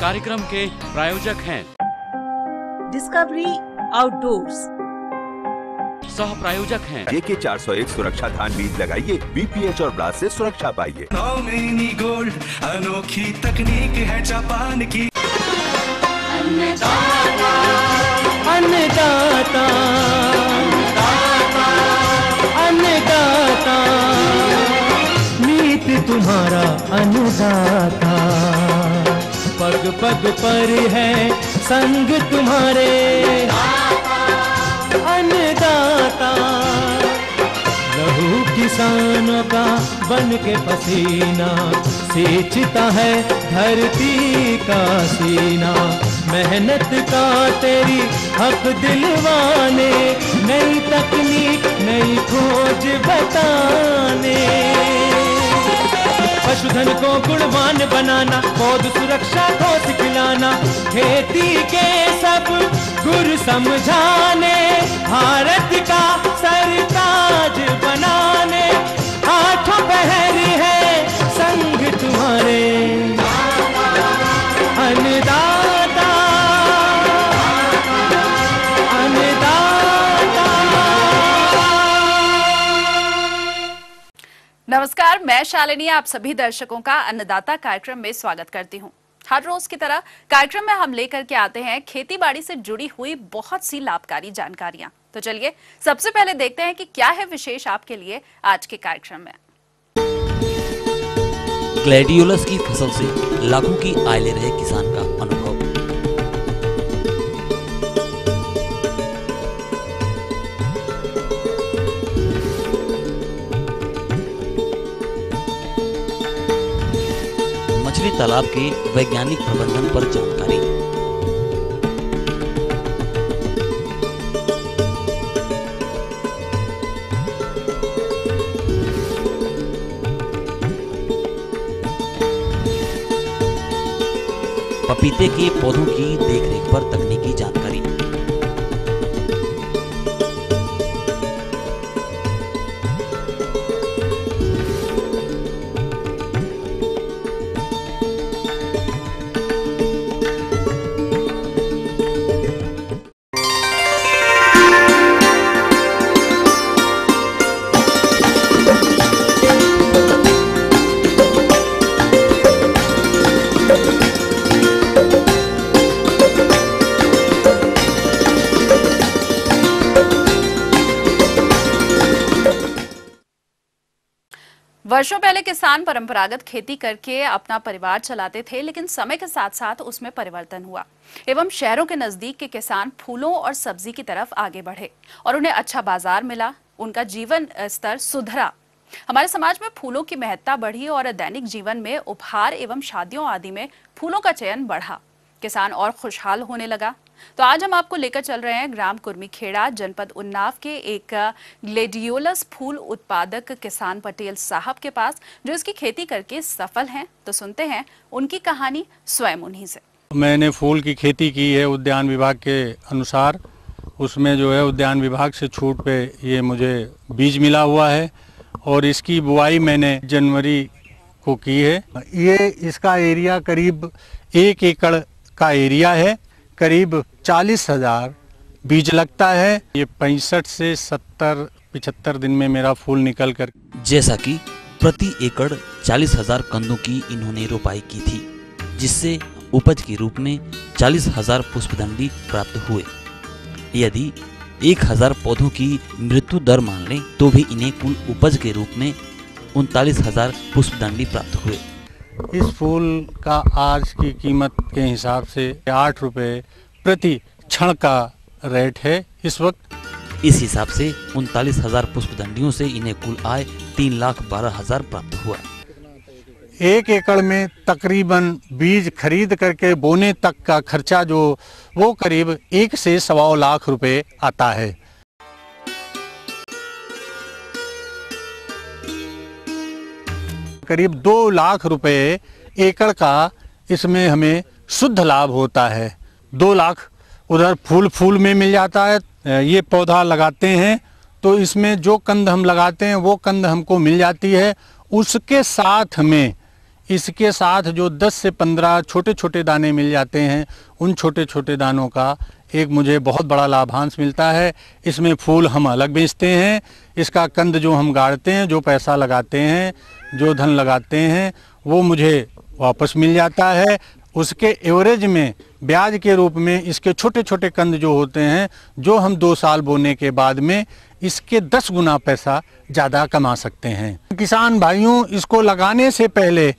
कार्यक्रम के प्रायोजक हैं डिस्कवरी आउटडोर्स। सह प्रायोजक हैं JK 401 सुरक्षा धान बीज लगाइए, BPH और ब्लास्ट से सुरक्षा पाइए। नौमिनी गोल्ड अनोखी तकनीक है जापान की। अन्नदाता अन्नदाता अन्नदाता नीत तुम्हारा अन्नदाता, पग पग पर है संग तुम्हारे अन्नदाता। लहू किसानों का बन के पसीना सींचता है धरती का सीना, मेहनत का तेरी हक दिलवाने, नई तकनीक नई खोज बताने। पशुधन को गुणवान बनाना, पौध सुरक्षा को सिखलाना, खेती के सब गुर समझाने, भारत का सरताज बनाने, आठों पहर है संग तुम्हारे अन्नदाता अन्नदाता। नमस्कार, मैं शालिनी आप सभी दर्शकों का अन्नदाता कार्यक्रम में स्वागत करती हूं। हर रोज की तरह कार्यक्रम में हम लेकर के आते हैं खेती बाड़ी से जुड़ी हुई बहुत सी लाभकारी जानकारियां। तो चलिए सबसे पहले देखते हैं कि क्या है विशेष आपके लिए आज के कार्यक्रम में। ग्लैडियोलस की फसल से लाखों की आय ले रहे किसान का अनुभव। मछली तालाब के वैज्ञानिक प्रबंधन पर जानकारी। पपीते के पौधों की देखरेख पर तकनीकी जानकारी। वर्षों पहले किसान परंपरागत खेती करके अपना परिवार चलाते थे, लेकिन समय के साथ साथ उसमें परिवर्तन हुआ एवं शहरों के नजदीक के किसान फूलों और सब्जी की तरफ आगे बढ़े और उन्हें अच्छा बाजार मिला, उनका जीवन स्तर सुधरा। हमारे समाज में फूलों की महत्ता बढ़ी और दैनिक जीवन में उपहार एवं शादियों आदि में फूलों का चयन बढ़ा, किसान और खुशहाल होने लगा। तो आज हम आपको लेकर चल रहे हैं ग्राम कुर्मीखेड़ा जनपद उन्नाव के एक ग्लैडियोलस फूल उत्पादक किसान पटेल साहब के पास, जो इसकी खेती करके सफल हैं। तो सुनते हैं उनकी कहानी स्वयं उन्हीं से। मैंने फूल की खेती की है उद्यान विभाग के अनुसार, उसमें जो है उद्यान विभाग से छूट पे ये मुझे बीज मिला हुआ है और इसकी बुआई मैंने जनवरी को की है। ये इसका एरिया करीब 1 एकड़ का एरिया है, करीब 40,000 बीज लगता है। ये 65 से 70-75 दिन में मेरा फूल निकल कर। जैसा कि प्रति एकड़ 40,000 कंदों की इन्होंने रोपाई की थी, जिससे उपज के रूप में 40,000 पुष्पदंडी प्राप्त हुए। यदि 1,000 पौधों की मृत्यु दर मान लें तो भी इन्हें कुल उपज के रूप में 39,000 पुष्पदंडी प्राप्त हुए। इस फूल का आज की कीमत के हिसाब से 8 रुपए प्रति क्षण का रेट है इस वक्त। इस हिसाब से 39,000 पुष्पदंडियों से इन्हें कुल आय 3,12,000 प्राप्त हुआ। 1 एकड़ में तकरीबन बीज खरीद करके बोने तक का खर्चा जो वो करीब 1 से 1.25 लाख रुपए आता है। करीब 2 लाख रुपए एकड़ का इसमें हमें शुद्ध लाभ होता है। 2 लाख उधर फूल में मिल जाता है। ये पौधा लगाते हैं तो इसमें जो कंद हम लगाते हैं वो कंद हमको मिल जाती है। उसके साथ हमें इसके साथ जो 10 से 15 छोटे छोटे दाने मिल जाते हैं, उन छोटे छोटे दानों का एक मुझे बहुत बड़ा लाभांश मिलता है। इसमें फूल हम अलग बेचते हैं, इसका कंद जो हम गाड़ते हैं, जो पैसा लगाते हैं, जो धन लगाते हैं, वो मुझे वापस मिल जाता है। उसके एवरेज में ब्याज के रूप में इसके छोटे छोटे कंद जो होते हैं, जो हम 2 साल बोने के बाद में इसके 10 गुना पैसा ज़्यादा कमा सकते हैं। किसान भाइयों, इसको लगाने से पहले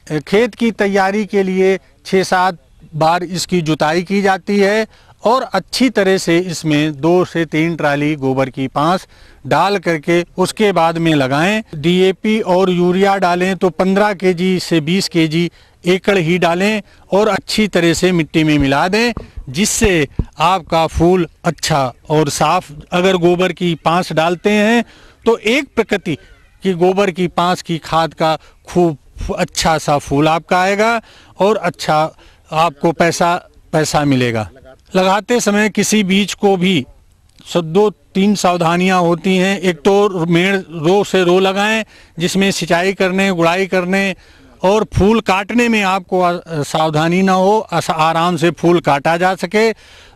खेत की तैयारी के लिए 6-7 बार इसकी जुताई की जाती है और अच्छी तरह से इसमें 2 से 3 ट्राली गोबर की पांस डाल करके उसके बाद में लगाएं। डीएपी और यूरिया डालें तो 15 केजी से 20 केजी एकड़ ही डालें और अच्छी तरह से मिट्टी में मिला दें, जिससे आपका फूल अच्छा और साफ। अगर गोबर की पांस डालते हैं तो एक प्रकृति की गोबर की पांस की खाद का खूब अच्छा सा फूल आपका आएगा और अच्छा आपको पैसा मिलेगा। लगाते समय किसी बीज को भी 2-3 सावधानियां होती हैं। एक तो मेड़ रो से रो लगाएं, जिसमें सिंचाई करने, गुड़ाई करने और फूल काटने में आपको सावधानी ना हो, आराम से फूल काटा जा सके।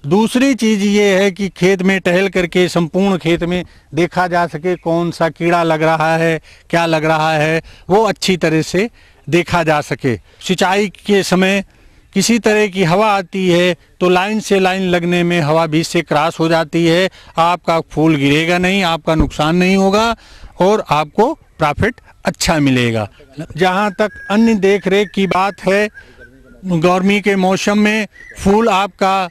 दूसरी चीज़ ये है कि खेत में टहल करके संपूर्ण खेत में देखा जा सके कौन सा कीड़ा लग रहा है, क्या लग रहा है, वो अच्छी तरह से देखा जा सके। सिंचाई के समय किसी तरह की हवा आती है तो लाइन से लाइन लगने में हवा बीच से क्रॉस हो जाती है, आपका फूल गिरेगा नहीं, आपका नुकसान नहीं होगा और आपको प्रॉफिट अच्छा मिलेगा। जहाँ तक अन्य देख रेख की बात है, गर्मी के मौसम में फूल आपका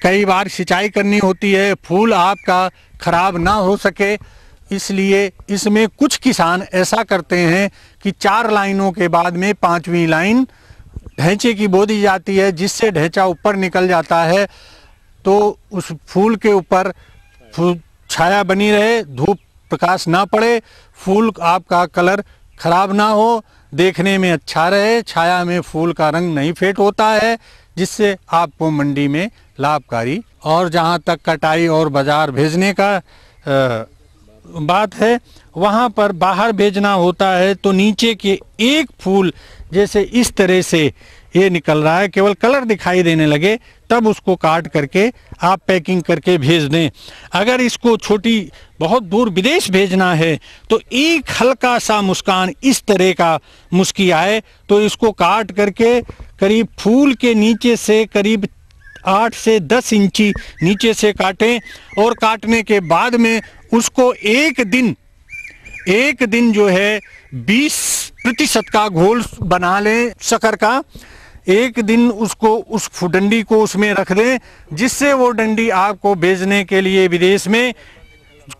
कई बार सिंचाई करनी होती है, फूल आपका खराब ना हो सके, इसलिए इसमें कुछ किसान ऐसा करते हैं कि 4 लाइनों के बाद में 5वीं लाइन ढैंचे की बो दी जाती है, जिससे ढैंचा ऊपर निकल जाता है तो उस फूल के ऊपर छाया बनी रहे, धूप प्रकाश ना पड़े, फूल आपका कलर खराब ना हो, देखने में अच्छा रहे, छाया में फूल का रंग नहीं फेड होता है, जिससे आपको मंडी में लाभकारी। और जहाँ तक कटाई और बाज़ार भेजने का बात है, वहाँ पर बाहर भेजना होता है तो नीचे के एक फूल जैसे इस तरह से ये निकल रहा है, केवल कलर दिखाई देने लगे तब उसको काट करके आप पैकिंग करके भेज दें। अगर इसको छोटी बहुत दूर विदेश भेजना है तो एक हल्का सा मुस्कान इस तरह का मुस्की आए तो इसको काट करके करीब फूल के नीचे से करीब 8 से 10 इंची नीचे से काटें और काटने के बाद में उसको एक दिन जो है 20% का घोल बना लें शक्कर का। एक दिन उसको उस डंडी को उसमें रख दें, जिससे वो डंडी आपको भेजने के लिए विदेश में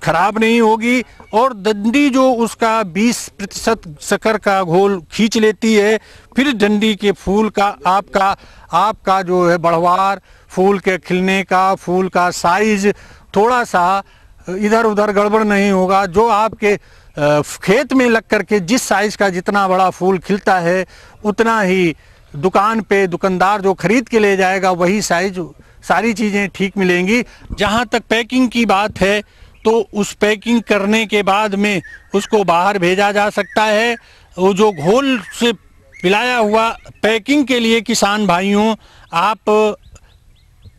खराब नहीं होगी और डंडी जो उसका 20% शक्कर का घोल खींच लेती है, फिर डंडी के फूल का आपका जो है बढ़वार, फूल के खिलने का, फूल का साइज थोड़ा सा इधर उधर गड़बड़ नहीं होगा। जो आपके खेत में लग करके जिस साइज का जितना बड़ा फूल खिलता है उतना ही दुकान पे दुकानदार जो खरीद के ले जाएगा वही साइज, सारी चीज़ें ठीक मिलेंगी। जहाँ तक पैकिंग की बात है तो उस पैकिंग करने के बाद में उसको बाहर भेजा जा सकता है। वो जो घोल से पिलाया हुआ पैकिंग के लिए किसान भाइयों, आप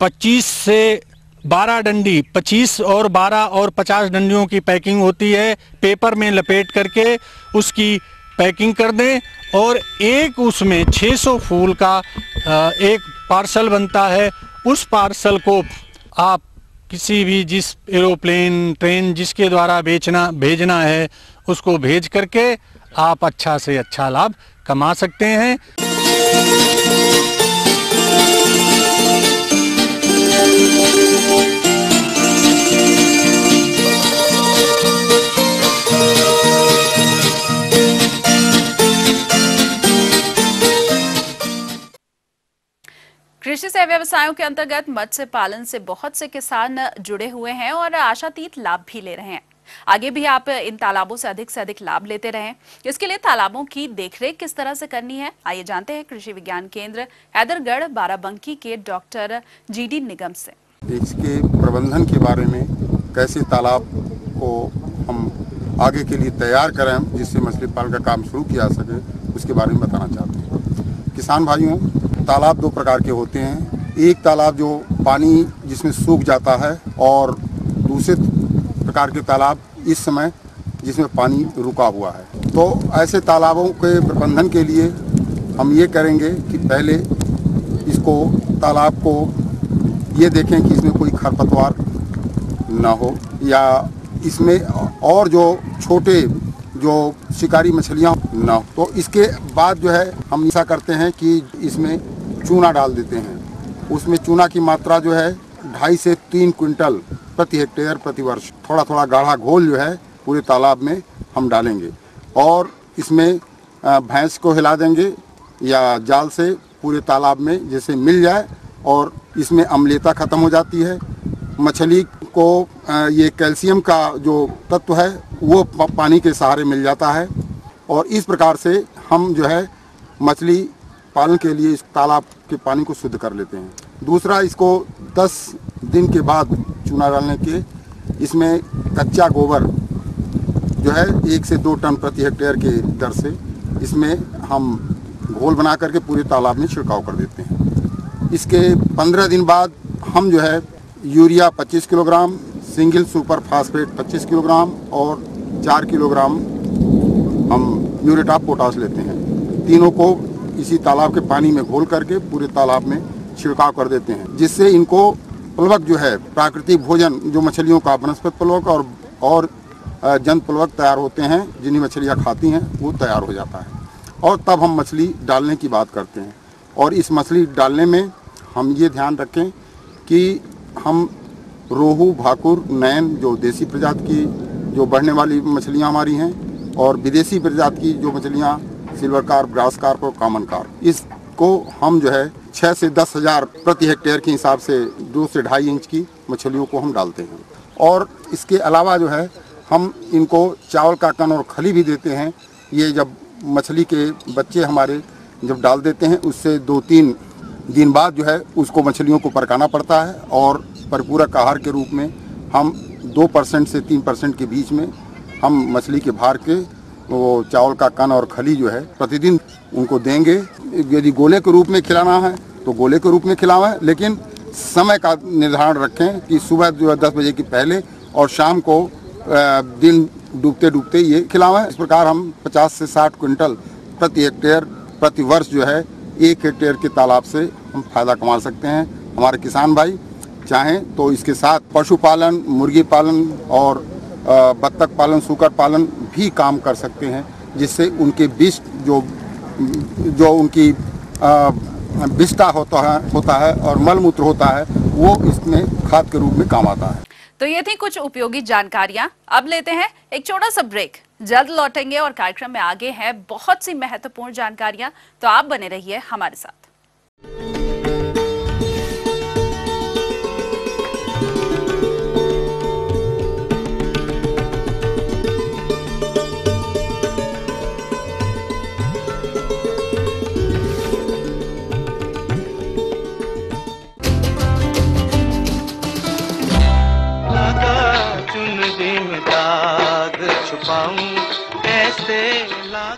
25 से 12 डंडी, 25 और 12 और 50 डंडियों की पैकिंग होती है, पेपर में लपेट करके उसकी पैकिंग कर दें और एक उसमें 600 फूल का एक पार्सल बनता है। उस पार्सल को आप किसी भी जिस एरोप्लेन, ट्रेन जिसके द्वारा भेजना है उसको भेज करके आप अच्छा से अच्छा लाभ कमा सकते हैं। कृषि से व्यवसायों के अंतर्गत मत्स्य पालन से बहुत से किसान जुड़े हुए हैं और आशातीत लाभ भी ले रहे हैं। आगे भी आप इन तालाबों से अधिक लाभ लेते रहें। इसके लिए तालाबों की देखरेख किस तरह से करनी है, आइए जानते हैं कृषि विज्ञान केंद्र हैदरगढ़ बाराबंकी के डॉक्टर GD निगम से। इसके प्रबंधन के बारे में, कैसे तालाब को हम आगे के लिए तैयार करें हम, जिससे मछली पालन का काम शुरू किया जा सके, उसके बारे में बताना चाहते हैं। किसान भाइयों, तालाब दो प्रकार के होते हैं। एक तालाब जो पानी जिसमें सूख जाता है और दूसरे प्रकार के तालाब इस समय जिसमें पानी रुका हुआ है। तो ऐसे तालाबों के प्रबंधन के लिए हम ये करेंगे कि पहले इसको तालाब को ये देखें कि इसमें कोई खरपतवार ना हो या इसमें और जो छोटे जो शिकारी मछलियाँ ना हो। तो इसके बाद जो है हम ऐसा करते हैं कि इसमें चूना डाल देते हैं। उसमें चूना की मात्रा जो है 2.5 से 3 क्विंटल प्रति हेक्टेयर प्रति वर्ष। थोड़ा थोड़ा गाढ़ा घोल जो है पूरे तालाब में हम डालेंगे और इसमें भैंस को हिला देंगे या जाल से पूरे तालाब में जैसे मिल जाए और इसमें अम्लीयता ख़त्म हो जाती है। मछली को ये कैल्शियम का जो तत्व है वो पानी के सहारे मिल जाता है और इस प्रकार से हम जो है मछली पालन के लिए इस तालाब के पानी को शुद्ध कर लेते हैं। दूसरा, इसको 10 दिन के बाद चूना डालने के इसमें कच्चा गोबर जो है 1 से 2 टन प्रति हेक्टेयर के दर से इसमें हम घोल बना करके पूरे तालाब में छिड़काव कर देते हैं। इसके 15 दिन बाद हम जो है urea 25 kilogram, single super phosphate 25 kilogram और 4 किलोग्राम हम म्यूरेट ऑफ पोटाश लेते हैं। तीनों को इसी तालाब के पानी में घोल करके पूरे तालाब में छिड़काव कर देते हैं, जिससे इनको प्लवक जो है प्राकृतिक भोजन जो मछलियों का वनस्पति प्लवक और जंत प्लवक तैयार होते हैं जिन्हें मछलियाँ खाती हैं, वो तैयार हो जाता है। और तब हम मछली डालने की बात करते हैं। और इस मछली डालने में हम ये ध्यान रखें कि हम रोहू, भाकुर, नैन जो देसी प्रजाति की जो बढ़ने वाली मछलियाँ हमारी हैं और विदेशी प्रजाति की जो मछलियाँ सिल्वर कार्प, ग्रास कार्प और कॉमन कार्प, इसको हम जो है 6 से 10 हज़ार प्रति हेक्टेयर के हिसाब से 2 से 2.5 इंच की मछलियों को हम डालते हैं। और इसके अलावा जो है हम इनको चावल का कन और खली भी देते हैं। ये जब मछली के बच्चे हमारे जब डाल देते हैं उससे 2-3 दिन बाद जो है उसको मछलियों को पकाना पड़ता है और परिपूरक आहार के रूप में हम 2% से 3% के बीच में हम मछली के भार के वो चावल का कन और खली जो है प्रतिदिन उनको देंगे। यदि गोले के रूप में खिलाना है तो गोले के रूप में खिलाएं, लेकिन समय का निर्धारण रखें कि सुबह जो है 10 बजे के पहले और शाम को दिन डूबते डूबते ये खिलाएं। इस प्रकार हम 50 से 60 क्विंटल प्रति हेक्टेयर प्रति वर्ष जो है 1 हेक्टेयर के तालाब से हम फायदा कमा सकते हैं। हमारे किसान भाई चाहें तो इसके साथ पशुपालन, मुर्गी पालन और बत्तख पालन, सूकर पालन भी काम कर सकते हैं, जिससे उनके विष जो उनकी विष्टा होता है और मलमूत्र होता है वो इसमें खाद के रूप में काम आता है। तो ये थी कुछ उपयोगी जानकारियां। अब लेते हैं एक छोटा सा ब्रेक, जल्द लौटेंगे और कार्यक्रम में आगे हैं बहुत सी महत्वपूर्ण जानकारियां, तो आप बने रहिए हमारे साथ।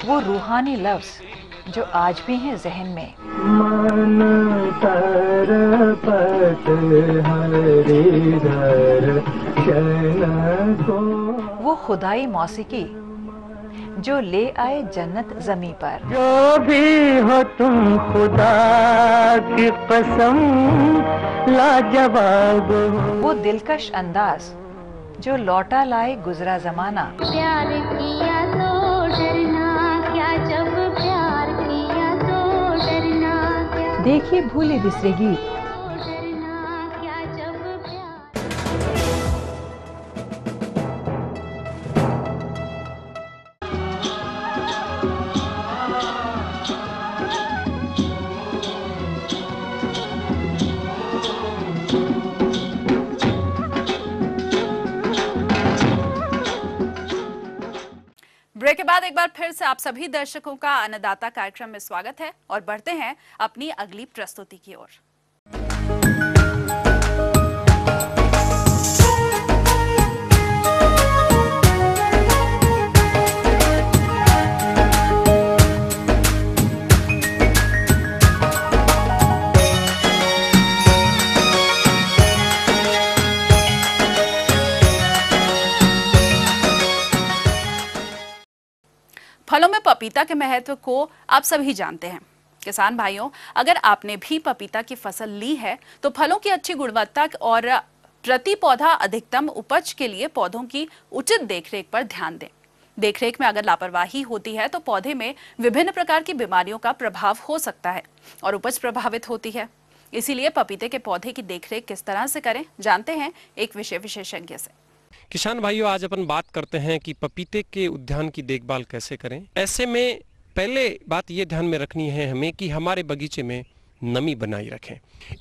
वो रूहानी लफ्ज जो आज भी हैं जहन में। वो खुदाई मौसीकी जो ले आए जन्नत जमी पर। जो भी हो तुम खुदा की कसम लाजवाब हो। वो दिलकश अंदाज जो लौटा लाए गुजरा जमाना। प्यार किया तो डरना क्या, जब प्यार किया तो डरना क्या। देखिए भूले बिसरे गीत। डरना क्या, जब प्यार। ब्रेक के बाद एक बार फिर से आप सभी दर्शकों का अन्नदाता कार्यक्रम में स्वागत है और बढ़ते हैं अपनी अगली प्रस्तुति की ओर। फलों में पपीता के महत्व को आप सभी जानते हैं। किसान भाइयों, अगर आपने भी पपीता की फसल ली है तो फलों की अच्छी गुणवत्ता और प्रति पौधा अधिकतम उपज के लिए पौधों की उचित देखरेख पर ध्यान दें। देखरेख में अगर लापरवाही होती है तो पौधे में विभिन्न प्रकार की बीमारियों का प्रभाव हो सकता है और उपज प्रभावित होती है। इसीलिए पपीते के पौधे की देखरेख किस तरह से करें, जानते हैं एक विषय विशेषज्ञ से। किसान भाइयों, आज अपन बात करते हैं कि पपीते के उद्यान की देखभाल कैसे करें। ऐसे में पहले बात ये ध्यान में रखनी है हमें कि हमारे बगीचे में नमी बनाई रखें।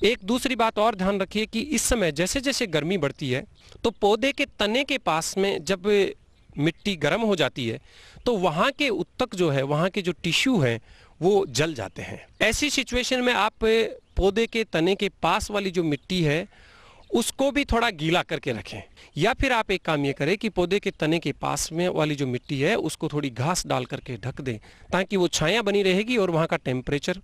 एक दूसरी बात और ध्यान रखिए कि इस समय जैसे जैसे गर्मी बढ़ती है तो पौधे के तने के पास में जब मिट्टी गर्म हो जाती है तो वहाँ के उत्तक जो है, वहाँ के जो टिश्यू हैं वो जल जाते हैं। ऐसी सिचुएशन में आप पौधे के तने के पास वाली जो मिट्टी है उसको भी थोड़ा गीला करके रखें, या फिर आप एक काम ये करें कि पौधे के तने के पास में वाली जो मिट्टी है उसको थोड़ी घास डाल करके ढक दें ताकि वो छाया बनी रहेगी और वहाँ का टेम्परेचर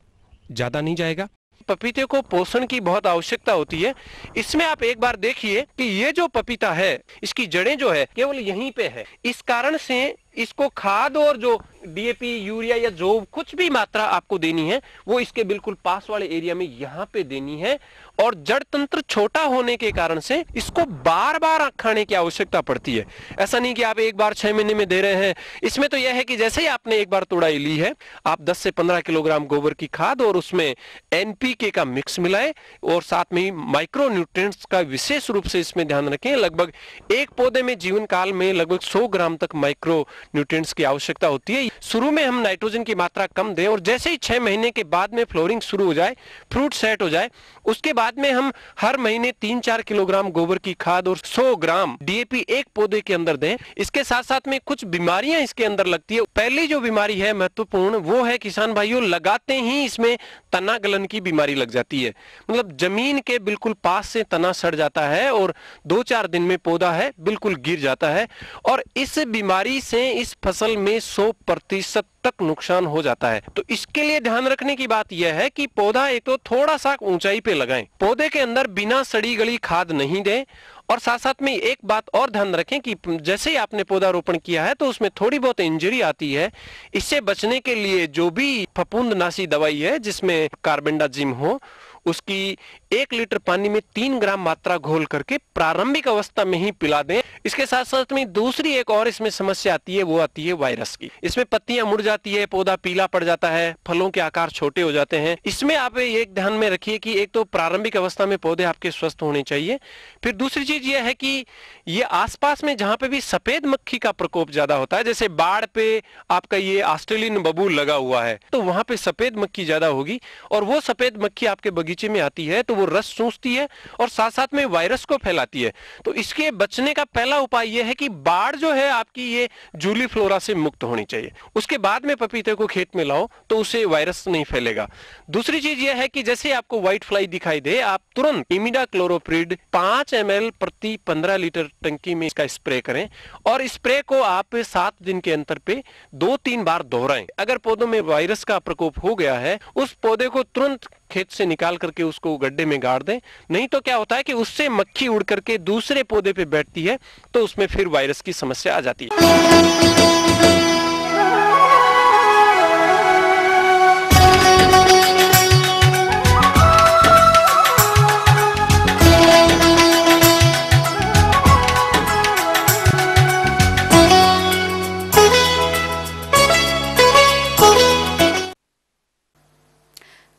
ज़्यादा नहीं जाएगा। पपीते को पोषण की बहुत आवश्यकता होती है। इसमें आप एक बार देखिए कि ये जो पपीता है इसकी जड़ें जो है केवल यहीं पे है। इस कारण से इसको खाद और जो डीएपी, यूरिया या जो कुछ भी मात्रा आपको देनी है वो इसके बिल्कुल पास वाले एरिया में यहाँ पे देनी है। और जड़ तंत्र छोटा होने के कारण से इसको बार बार खाने की आवश्यकता पड़ती है। ऐसा नहीं कि आप एक बार 6 महीने में दे रहे हैं। इसमें तो यह है कि जैसे ही आपने एक बार तोड़ाई ली है, आप 10 से 15 किलोग्राम गोबर की खाद और उसमें एनपीके का मिक्स मिलाएं और साथ में ही माइक्रो न्यूट्रिएंट्स का विशेष रूप से इसमें ध्यान रखें। लगभग एक पौधे में जीवन काल में लगभग 100 ग्राम तक माइक्रो न्यूट्रिएंट्स की आवश्यकता होती है। शुरू में हम नाइट्रोजन की मात्रा कम दें और जैसे ही 6 महीने के बाद में फ्लोरिंग शुरू हो जाए, फ्रूट सेट हो जाए, उसके बाद में हम हर महीने 3-4 किलोग्राम गोबर की खाद और 100 ग्राम डीएपी एक पौधे के अंदर दें। इसके साथ साथ में कुछ बीमारियां इसके अंदर लगती है। पहली जो बीमारी है महत्वपूर्ण, वो है किसान भाइयों, लगाते ही इसमें तना गलन की बीमारी लग जाती है। मतलब जमीन के बिल्कुल पास से तना सड़ जाता है और 2-4 दिन में पौधा है बिल्कुल गिर जाता है और इस बीमारी से इस फसल में 100% तक नुकसान हो जाता है। तो इसके लिए ध्यान रखने की बात यह है कि पौधा एक तो थोड़ा सा ऊंचाई पे लगाएं, पौधे के अंदर बिना सड़ी गली खाद नहीं दें और साथ साथ में एक बात और ध्यान रखें कि जैसे ही आपने पौधारोपण किया है तो उसमें थोड़ी बहुत इंजरी आती है। इससे बचने के लिए जो भी फफूंदनाशी दवाई है जिसमें कार्बेंडाजिम हो, उसकी 1 लीटर पानी में 3 ग्राम मात्रा घोल करके प्रारंभिक अवस्था में ही पिला दें। इसके साथ साथ में दूसरी एक और इसमें समस्या आती है, वो आती है वायरस की। इसमें पत्तियां मुड़ जाती है, पौधा पीला पड़ जाता है, फलों के आकार छोटे हो जाते हैं। इसमें आप एक ध्यान में रखिए कि एक तो प्रारंभिक अवस्था में पौधे आपके स्वस्थ होने चाहिए। फिर दूसरी चीज ये है कि ये आसपास में जहां पे भी सफेद मक्खी का प्रकोप ज्यादा होता है, जैसे बाढ़ पे आपका ये ऑस्ट्रेलियन बबूल लगा हुआ है तो वहां पे सफेद मक्खी ज्यादा होगी और वो सफेद मक्खी आपके बगीचे में आती है तो वो रस चूसती है और साथ साथ में वायरस को फैलाती है। तो इसके बचने का पहला उपाय यह है कि बाढ़ जो है आपकी ये जूली फ्लोरा से मुक्त होनी चाहिए। उसके बाद में पपीते को खेत में लाओ तो उसे वायरस नहीं फैलेगा। दूसरी चीज यह है कि जैसे आपको व्हाइट फ्लाई दिखाई दे, आप तुरंत इमिडाक्लोरोप्रिड 5 ml प्रति 15 लीटर टंकी में इसका स्प्रे करें और स्प्रे को आप 7 दिन के अंतर पे 2-3 बार दोहराएं। अगर पौधों में वायरस का प्रकोप हो गया है, उस पौधे को तुरंत खेत से निकाल करके उसको गड्ढे में गाड़ दें। नहीं तो क्या होता है कि उससे मक्खी उड़ करके दूसरे पौधे पे बैठती है तो उसमें फिर वायरस की समस्या आ जाती है।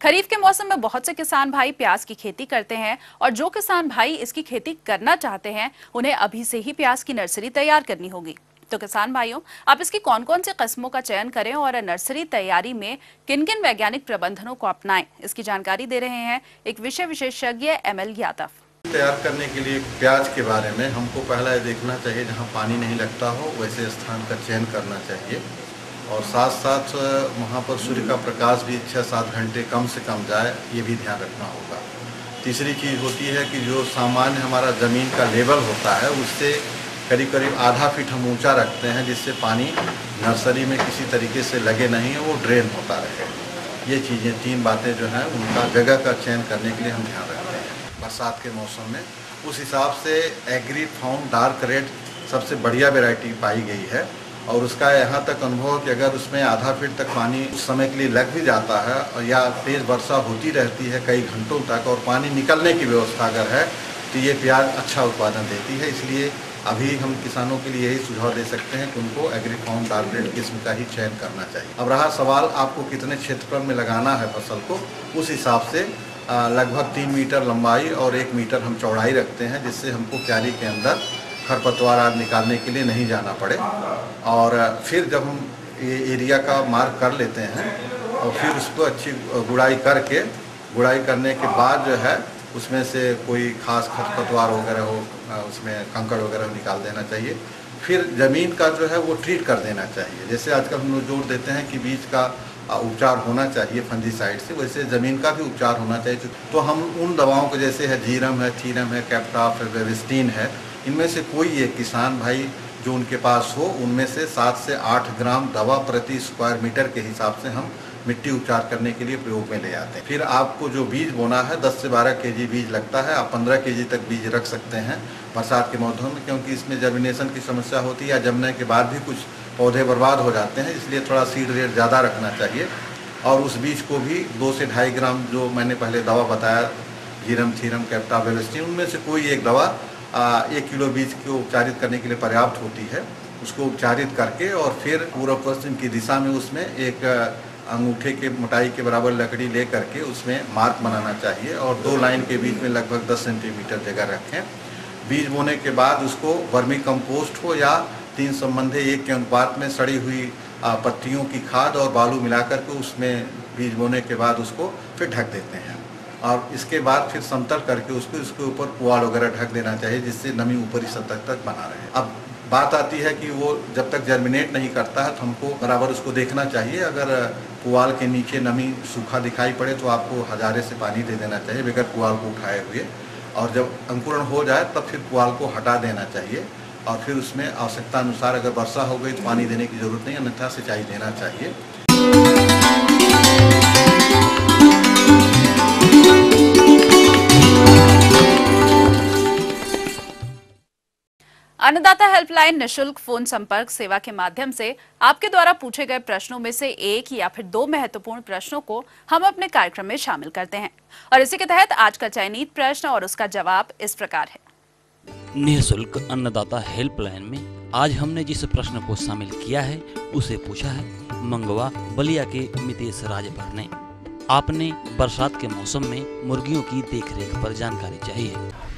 खरीफ के मौसम में बहुत से किसान भाई प्याज की खेती करते हैं और जो किसान भाई इसकी खेती करना चाहते हैं उन्हें अभी से ही प्याज की नर्सरी तैयार करनी होगी। तो किसान भाइयों, आप इसकी कौन कौन से किस्मों का चयन करें और नर्सरी तैयारी में किन किन वैज्ञानिक प्रबंधनों को अपनाएं, इसकी जानकारी दे रहे हैं एक विषय विशेषज्ञ ML यादव। तैयार करने के लिए प्याज के बारे में हमको पहला ये देखना चाहिए जहाँ पानी नहीं लगता हो वैसे स्थान का चयन करना चाहिए और साथ साथ वहाँ पर सूर्य का प्रकाश भी 6-7 घंटे कम से कम जाए, ये भी ध्यान रखना होगा। तीसरी चीज़ होती है कि जो सामान्य हमारा ज़मीन का लेवल होता है उससे करीब करीब आधा फीट हम ऊंचा रखते हैं जिससे पानी नर्सरी में किसी तरीके से लगे नहीं है, वो ड्रेन होता रहे। ये चीज़ें 3 बातें जो हैं उनका जगह का चयन करने के लिए हम ध्यान रखते हैं। बरसात के मौसम में उस हिसाब से एग्री फाउंड डार्क रेड सबसे बढ़िया वेराइटी पाई गई है और उसका यहाँ तक अनुभव कि अगर उसमें आधा फीट तक पानी उस समय के लिए लग भी जाता है और या तेज़ वर्षा होती रहती है कई घंटों तक और पानी निकलने की व्यवस्था अगर है तो ये प्याज अच्छा उत्पादन देती है। इसलिए अभी हम किसानों के लिए यही सुझाव दे सकते हैं कि उनको एग्रीफॉर्म डार्क किस्म का ही चयन करना चाहिए। अब रहा सवाल आपको कितने क्षेत्रफल में लगाना है फसल को, उस हिसाब से लगभग 3 मीटर लंबाई और 1 मीटर हम चौड़ाई रखते हैं, जिससे हमको क्यारी के अंदर खरपतवार आदि निकालने के लिए नहीं जाना पड़े। और फिर जब हम ये एरिया का मार्क कर लेते हैं और फिर उसको अच्छी गुड़ाई करके, गुड़ाई करने के बाद जो है उसमें से कोई खास खरपतवार वगैरह हो, उसमें कंकड़ वगैरह निकाल देना चाहिए। फिर ज़मीन का जो है वो ट्रीट कर देना चाहिए। जैसे आजकल हम लोग जोर देते हैं कि बीज का उपचार होना चाहिए फंजीसाइड से, वैसे ज़मीन का भी उपचार होना चाहिए। तो हम उन दवाओं को जैसे है जीरम है, थीरम है, कैप्टाफ है, वेविस्टीन है, इनमें से कोई एक किसान भाई जो उनके पास हो उनमें से 7 से 8 ग्राम दवा प्रति स्क्वायर मीटर के हिसाब से हम मिट्टी उपचार करने के लिए प्रयोग में ले आते हैं। फिर आपको जो बीज बोना है 10 से 12 केजी बीज लगता है, आप 15 केजी तक बीज रख सकते हैं बरसात के मौसम में, क्योंकि इसमें जर्मिनेशन की समस्या होती है या जमने के बाद भी कुछ पौधे बर्बाद हो जाते हैं, इसलिए थोड़ा सीड रेट ज़्यादा रखना चाहिए। और उस बीज को भी 2 से 2.5 ग्राम जो मैंने पहले दवा बताया जीरम, थीरम, कैप्टा, वेविस्टीन, उनमें से कोई एक दवा 1 किलो बीज को उपचारित करने के लिए पर्याप्त होती है। उसको उपचारित करके और फिर पूर्व पश्चिम की दिशा में उसमें एक अंगूठे के मोटाई के बराबर लकड़ी ले करके उसमें मार्क बनाना चाहिए और 2 लाइन के बीच में लगभग 10 सेंटीमीटर जगह रखें। बीज बोने के बाद उसको वर्मी कंपोस्ट हो या 3 संबंधी 1 के अनुपात में सड़ी हुई पत्तियों की खाद और बालू मिलाकर के उसमें बीज बोने के बाद उसको फिर ढक देते हैं और इसके बाद फिर समतल करके उसको इसके ऊपर पुआल वगैरह ढक देना चाहिए, जिससे नमी ऊपरी सतह तक बना रहे। अब बात आती है कि वो जब तक जर्मिनेट नहीं करता है तो हमको बराबर उसको देखना चाहिए। अगर पुआल के नीचे नमी सूखा दिखाई पड़े तो आपको हजारे से पानी दे देना चाहिए बगैर पुआल को उठाए हुए, और जब अंकुरण हो जाए तब फिर पुआल को हटा देना चाहिए और फिर उसमें आवश्यकता अनुसार अगर वर्षा हो गई तो पानी देने की जरूरत नहीं, अन्यथा सिंचाई देना चाहिए। अन्नदाता हेल्पलाइन निशुल्क फोन संपर्क सेवा के माध्यम से आपके द्वारा पूछे गए प्रश्नों में से 1 या फिर 2 महत्वपूर्ण प्रश्नों को हम अपने कार्यक्रम में शामिल करते हैं और इसी के तहत आज का चयनित प्रश्न और उसका जवाब इस प्रकार है। निःशुल्क अन्नदाता हेल्पलाइन में आज हमने जिस प्रश्न को शामिल किया है उसे पूछा है मंगवा बलिया के मितेश राजभर ने। आपने बरसात के मौसम में मुर्गियों की देखरेख पर जानकारी चाहिए।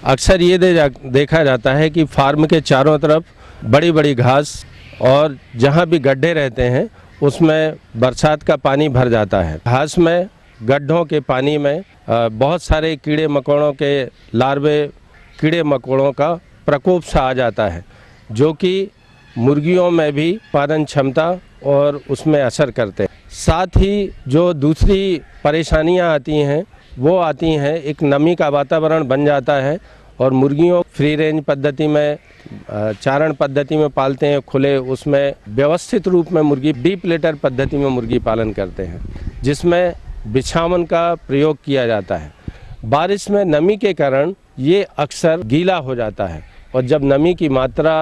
अक्सर ये देखा जाता है कि फार्म के चारों तरफ बड़ी बड़ी घास और जहाँ भी गड्ढे रहते हैं उसमें बरसात का पानी भर जाता है। घास में, गड्ढों के पानी में बहुत सारे कीड़े मकोड़ों के लार्वे, कीड़े मकोड़ों का प्रकोप सा आ जाता है, जो कि मुर्गियों में भी उत्पादन क्षमता और उसमें असर करते हैं। साथ ही जो दूसरी परेशानियां आती हैं वो आती हैं, एक नमी का वातावरण बन जाता है और मुर्गियों फ्री रेंज पद्धति में, चारण पद्धति में पालते हैं खुले, उसमें व्यवस्थित रूप में मुर्गी डीप लेटर पद्धति में मुर्गी पालन करते हैं, जिसमें बिछावन का प्रयोग किया जाता है। बारिश में नमी के कारण ये अक्सर गीला हो जाता है और जब नमी की मात्रा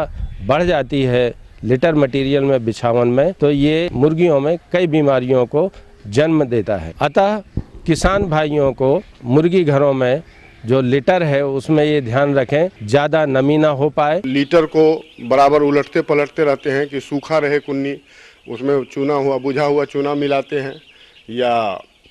बढ़ जाती है लिटर मटेरियल में, बिछावन में, तो ये मुर्गियों में कई बीमारियों को जन्म देता है। अतः किसान भाइयों को मुर्गी घरों में जो लिटर है उसमें ये ध्यान रखें ज़्यादा नमी ना हो पाए। लीटर को बराबर उलटते पलटते रहते हैं कि सूखा रहे कुन्नी, उसमें चूना हुआ, बुझा हुआ चूना मिलाते हैं, या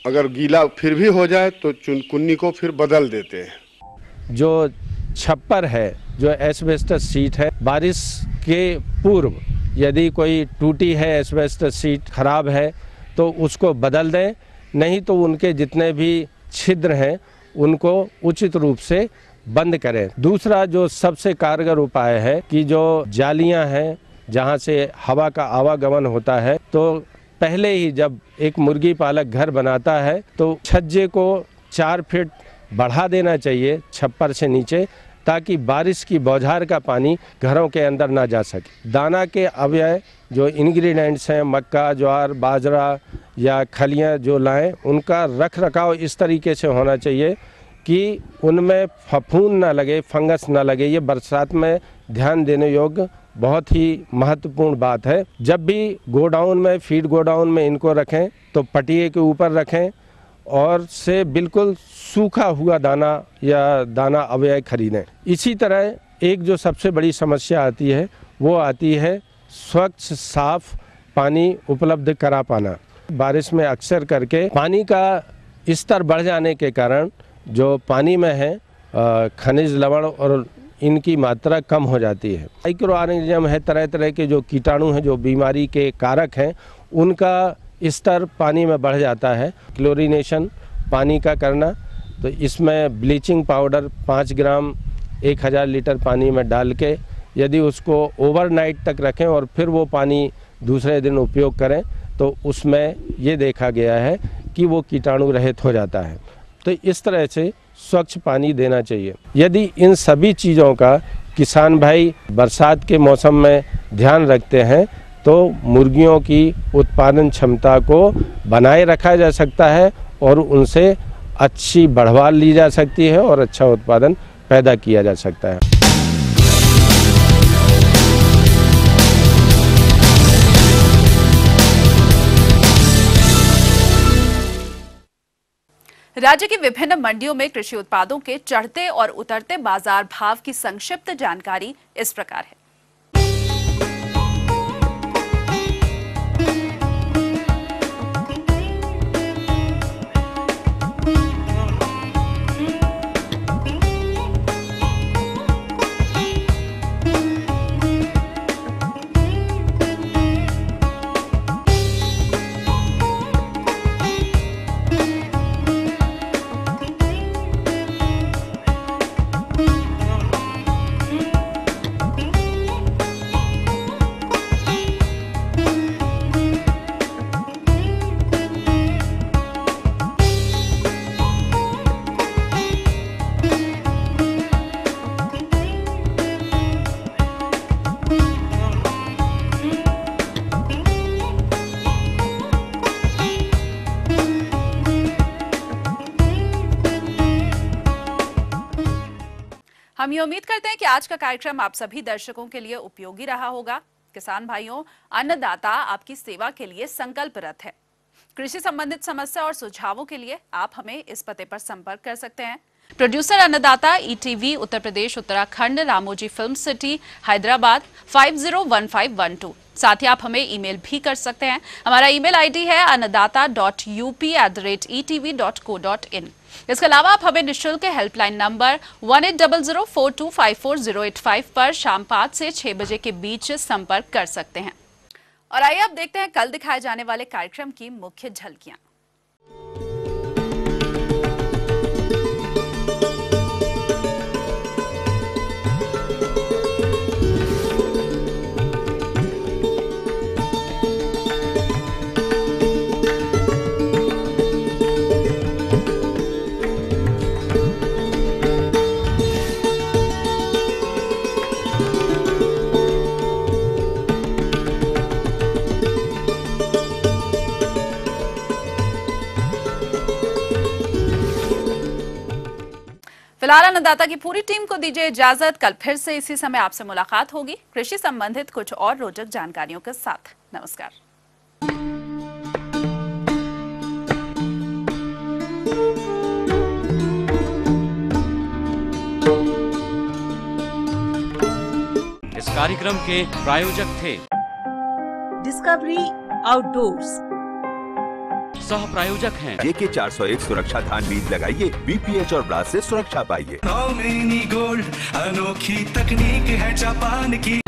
अगर गीला फिर भी हो जाए तो कुन्नी को फिर बदल देते हैं। जो छप्पर है, जो एस्बेस्टस शीट है, बारिश के पूर्व यदि कोई टूटी है एस्बेस्टस शीट खराब है तो उसको बदल दें, नहीं तो उनके जितने भी छिद्र हैं उनको उचित रूप से बंद करें। दूसरा जो सबसे कारगर उपाय है कि जो जालियां हैं जहां से हवा का आवागमन होता है, तो पहले ही जब एक मुर्गी पालक घर बनाता है तो छज्जे को 4 फीट बढ़ा देना चाहिए छप्पर से नीचे, ताकि बारिश की बौछार का पानी घरों के अंदर ना जा सके। दाना के अवयव जो इंग्रेडिएंट्स हैं, मक्का, ज्वार, बाजरा या खलियां जो लाएं, उनका रख रखाव इस तरीके से होना चाहिए कि उनमें फफूंद ना लगे, फंगस ना लगे। ये बरसात में ध्यान देने योग्य बहुत ही महत्वपूर्ण बात है। जब भी गोडाउन में, फीड गोडाउन में इनको रखें तो पटिए के ऊपर रखें और से बिल्कुल सूखा हुआ दाना या दाना अव्यय खरीदें। इसी तरह एक जो सबसे बड़ी समस्या आती है वो आती है स्वच्छ साफ पानी उपलब्ध करा पाना। बारिश में अक्सर करके पानी का स्तर बढ़ जाने के कारण जो पानी में है खनिज लवण और इनकी मात्रा कम हो जाती है। माइक्रो ऑर्गेनिज्म है, तरह तरह के जो कीटाणु हैं जो बीमारी के कारक हैं, उनका स्तर पानी में बढ़ जाता है। क्लोरीनेशन पानी का करना, तो इसमें ब्लीचिंग पाउडर 5 ग्राम 1000 लीटर पानी में डाल के यदि उसको ओवरनाइट तक रखें और फिर वो पानी दूसरे दिन उपयोग करें तो उसमें ये देखा गया है कि वो कीटाणु रहित हो जाता है। तो इस तरह से स्वच्छ पानी देना चाहिए। यदि इन सभी चीज़ों का किसान भाई बरसात के मौसम में ध्यान रखते हैं तो मुर्गियों की उत्पादन क्षमता को बनाए रखा जा सकता है और उनसे अच्छी बढ़वाल ली जा सकती है और अच्छा उत्पादन पैदा किया जा सकता है। राज्य की विभिन्न मंडियों में कृषि उत्पादों के चढ़ते और उतरते बाजार भाव की संक्षिप्त जानकारी इस प्रकार है। हम ये उम्मीद करते हैं कि आज का कार्यक्रम आप सभी दर्शकों के लिए उपयोगी रहा होगा। किसान भाइयों, अन्नदाता आपकी सेवा के लिए संकल्परत है। कृषि संबंधित समस्या और सुझावों के लिए आप हमें इस पते पर संपर्क कर सकते हैं। प्रोड्यूसर अन्नदाता, ETV, Uttar Pradesh, Uttarakhand, Ramoji film city, Hyderabad 501512। साथ ही आप हमें ईमेल भी कर सकते हैं। हमारा ईमेल आईडी है annadaata.up@etv.co.in। इसके अलावा आप हमें निःशुल्क हेल्पलाइन नंबर 180042540885 पर शाम 5 से 6 बजे के बीच संपर्क कर सकते हैं। और आइए अब देखते हैं कल दिखाए जाने वाले कार्यक्रम की मुख्य झलकियां। फिलहाल अन्नदाता की पूरी टीम को दीजिए इजाजत। कल फिर से इसी समय आपसे मुलाकात होगी कृषि संबंधित कुछ और रोचक जानकारियों के साथ। नमस्कार। इस कार्यक्रम के प्रायोजक थे डिस्कवरी आउटडोर्स। सह प्रायोजक हैं JK 401 सुरक्षा धान बीज लगाइए, BPH और ब्लास्ट से सुरक्षा पाइए। गोल्ड अनोखी तकनीक है जापान की।